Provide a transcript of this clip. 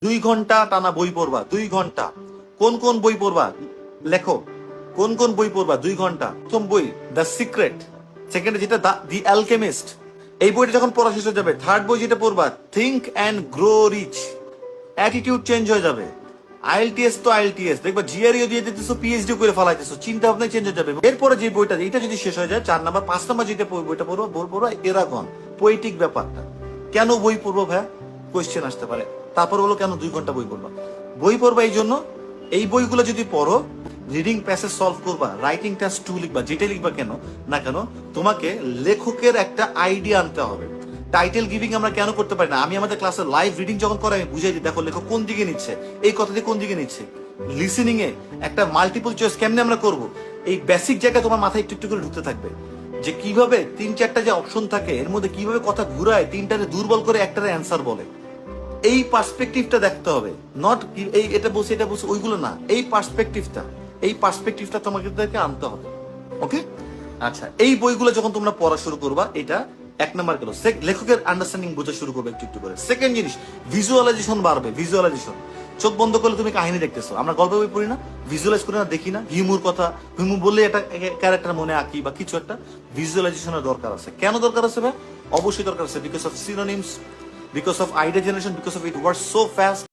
2 ঘন্টা টানা বই পড়বা, 2 ঘন্টা। কোন কোন বই পড়বা লেখো, কোন কোন বই পড়বা 2 ঘন্টা? প্রথম বই দ্য সিক্রেট, সেকেন্ড যেটা দি অ্যালকেমিস্ট, এই বইটা যখন পড়া শেষ হয়ে যাবে, থার্ড বই যেটা পড়বা think and grow rich, attitude change হয়ে যাবে। আইএলটিএস তো আইএলটিএস দেখবা, জিআরইও দিয়ে দিতেছো, পিএইচডি করে ফেলাইতেছো, চিন্তা ভাবনা চেঞ্জ হয়ে যাবে। এরপরে যে বইটা, এটা যদি শেষ হয়ে যায়, 4 নাম্বার 5 নাম্বার যেটা বইটা পড়বো, বই পড়বো এরাগন, পোয়েটিক ব্যাপারটা। কেন বই পড়বো ভাইয়া, কোয়েশ্চেন আসতে পারে। তারপর বলো কেন 2 ঘন্টা বই পড়বা? বই পড়বা এই জন্য, এই বইগুলো যদি পড়ো, রিডিং প্যাসেজ সলভ করবা, রাইটিং টাস্ক 2 লিখবা, যেটা লিখবা কেন না কেন, তোমাকে লেখকের একটা আইডিয়া আনতে হবে। টাইটেল গিভিং আমরা কেন করতে পারি না? আমি আমাদের ক্লাসে লাইভ রিডিং যখন করে আমি বুঝাই দিই, দেখো লেখক কোন দিকে নিচ্ছে, এই কথাটি কোন দিকে নিচ্ছে। লিসেনিং এ একটা মাল্টিপল চয়েস কেমনে আমরা করব, এই বেসিক জায়গা তোমার মাথায় একটু একটু করে ঢুকতে থাকবে, যে কিভাবে 3-4টা যে অপশন থাকে এর মধ্যে কিভাবে কথা ঘুরায়, 3টারে দুর্বল করে একটারে অ্যান্সার বলে। এই পার্সপেক্টিভটা দেখতে হবে, নট এই এটা বলছে এটা বলছে ওইগুলো না, এই পার্সপেক্টিভটা তোমাকে আনতে হবে। ওকে, আচ্ছা, এই বইগুলো যখন তোমরা পড়া শুরু করবা, এটা 1 নাম্বার গেল, লেখকের আন্ডারস্ট্যান্ডিং বোঝা শুরু করবে একটু একটু করে। সেকেন্ড জিনিস, ভিজুয়ালাইজেশন বাড়বে। ভিজুয়ালাইজেশন, চোখ বন্ধ করলে তুমি কাহিনী দেখতেছো, আমরা গল্প বই পড়ি না, ভিজুয়ালাইজ করি না, দেখি না, হিউমুর কথা, হিউমু বললে একটা ক্যারেক্টার মনে আঁকি বা কিছু একটা, ভিজুয়ালাইজেশনের দরকার আছে। কেন দরকার আছে ভাই? অবশ্যই দরকার আছে, because of synonyms, because of idea generation, because of it works so fast.